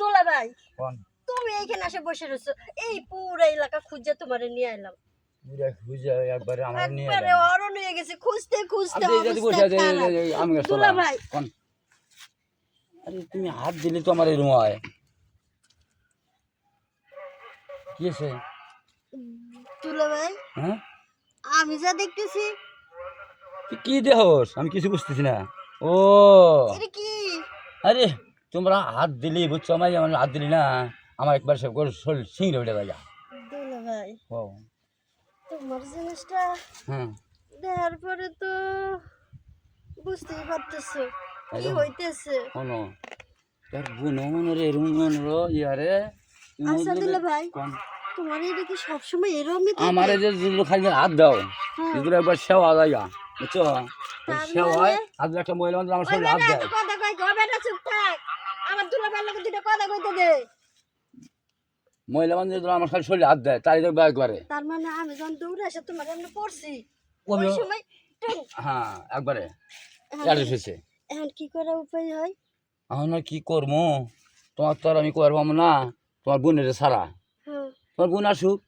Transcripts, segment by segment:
দোলা ভাই কোন তুমি এইখানে এসে বসে রয়েছো, এই পুরো এলাকা খুঁজে তোমারে নিয়ে এলাম। পুরা খুঁজে একবারে আমার নিয়ে একবারে এলাম। অরণ হয়ে গেছে, খুঁজতে খুঁজতে আপনি যদি বসে অবস্থা আছেন, খারাপ। আমি দোলা ভাই কোন আরে তুমি হাত দিলে তো আমার এরকম হয় কি আছে? দোলা ভাই হ্যাঁ আমি যা দেখতেছি তুই কি দেহস আমি কিছু বুঝতেছি না। ও এটা কি? আরে তোমরা হাত দিলি বুঝছো, আমার আমার হাত দিলি না, আমার একবার সব করে সিংড়ে উঠে যায়। দোলা ভাই ও তোমার জিনিসটা হ্যাঁ দেখার পরে তো বুঝতেই পারতেছো কি একদম। হইতেছে। শোনো তোর বোনও মনে রে এরম মনে ইয়ারে আচ্ছা দোলা ভাই তোমার এটা কি সবসময় এরমই থাকে? আমার যে যেগুলো খালি হাত দাও হ্যাঁ। যেগুলো একবার সেওয়া যায় বুঝছো, তার সেওয়া মানে? হয় হাত একটা মহিলা মানুষ আমার ওই শরীরে হাত বেটা দেয়। এত কথা কই গো, বেটা চুপ থাক। আমার দোলা ভাইয়ের লগে দুটো কথা কইতে দে। মহিলা মানুষ যেগুলো আমার খালি শরীরে হাত দেয় তাই দেখবে একবারে। তার মানে আমি যখন দৌড়ে এসে তোমার এমনি পড়ছি ওই ওই সময় টুং। হ্যাঁ একবারে এখন অ্যাড্রেস হয়েছে। এখন কি করা উপায় হয়? এখন আর কি করবো, তোমার তো আর আমি করবো না, তোমার বোনের সারা হ্যাঁ তোমার বোন আসুক।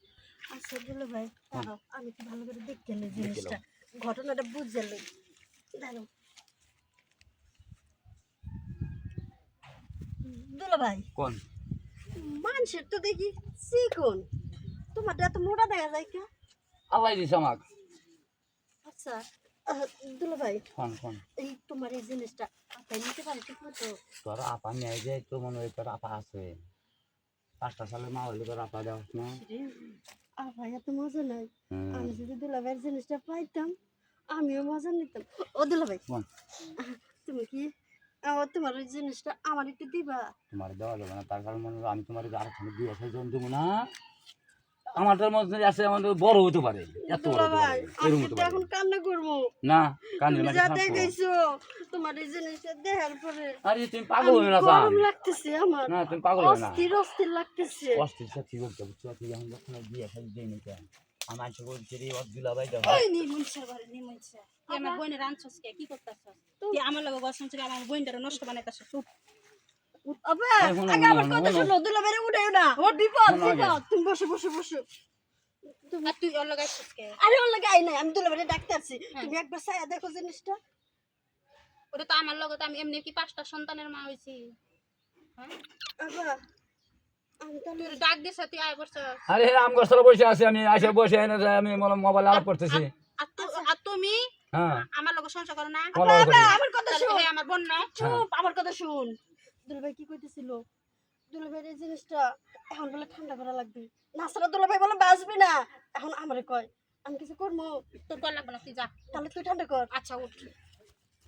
আচ্ছা দোলা ভাই দাঁড়াও, আমি একটু ভালো করে দেখতে নেই জিনিসটা, ঘটনাটা বুঝতে নেই। দাঁড়াও দোলা ভাই কোন মানুষের তো দেখি চিকন, তোমার এত মোটা দেখা যায় কে? আল্লাহ দিছে আমাক। আচ্ছা দুলা ভাই কোন কোন এই তোমার এই জিনিসটা আপনি নিতে পারে ঠিক মতো? তোর আপা নেই যে তো মনে হয় তোর আপা আছে 5টা সালের মা হইলে তোর আপা দেওয়াস না। ভাই এত মজা নাই, হুম। আমি যদি দুলা ভাইয়ের জিনিসটা পাইতাম আমিও মজা নিতাম। ও দুলা ভাই কোন তুমি কি তোমার ওই জিনিসটা আমার একটু দিবা? তোমার দেওয়া যাবে না, তার কারণ মনে হয় আমি তোমার আর খানে দিয়ে আসে জন দেবো না, আমারটার মধ্যে আছে আমাদের বড় হতে পারে, এত বড় দুলা হতে ভাই পারে আমি এরকম হতে কিন্তু পারে এখন কান্না করবো। না কানের তুমি মাঝে যা থাকবো। দেখাইছো তোমার এই জিনিসটা দেখার পরে আরে তুমি পাগল আমি হয়ে না গরম লাগতেছে, আমার না তুমি পাগল হয়ে না অস্থির অস্থির লাগতেছে। অস্থির সাথী বলতে বুঝছো, তুই এখন যখন দিয়ে আসে দিয়ে নিতে আমার আইসা বলছে রে ওর দুলাভাই দাও ওই নি মনসা বারে নি মনসা তুই আমার বোনের রানছস কে কি করতাছস তুই আমার লগে বসন ছিল আমার বোনটারে নষ্ট বানাইতাছস চুপ আবে শোনো, আগে আমার শোনো, কথা শোনো। শুনো, দুলা ভাইরে উঠাইও না, ওর বিপদ শোনো আগে। বিপদ। তুমি বসো বসো বসো। আর তুই ওর লগে আইছস কে আরে ওর লাগে আই নাই, আমি দুলা ভাইরে ডাকতে আসছি। হ্যাঁ। তুমি একবার ছায়া দেখো জিনিসটা। ওটা তো আমার লগে তো আমি এমনি কি 5টা সন্তানের মা হইছি হ্যাঁ আবা আমি তাহলে তুই ডাক দিছ তুই আয় বসছ আরে আম গাছতলা বসে আছি, আমি আইসা বসে এনে আমি মোবাইল আলাপ করতেছি। আর তুমি হ্যাঁ আমার লগে সংসার করো না তোমার লগে করি। আমার কথা তাহলে শুন। হে আমার বোন না চুপ, আমার কথা শুন। দুলা ভাই কি কইতেছিল? দুলা ভাইয়ের এই জিনিসটা এখন বলে ঠান্ডা করা লাগবে, নাছাড়া দুলা ভাই বলে বাঁচবি না। এখন আমারে কয় আমি কিছু করবো, তোর কল লাগবে না তুই যা তাহলে তুই ঠান্ডা কর। আচ্ছা উঠ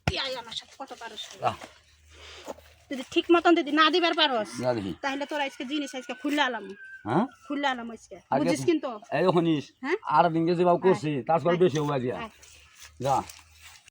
তুই আয় আমার সাথে কত পারস আহ, যদি ঠিক মতন যদি না দিবার পারস না দেখি তাহলে তোর আজকে জিনিস আজকে খুললে আলাম হ্যাঁ খুললে আলাম আজকে আগে বুঝিস তো- কিন্তু এই শুনিস হ্যাঁ? আর দিন যে ভাব করছি তারপর বেশি হওয়া দিয়া আয়। যা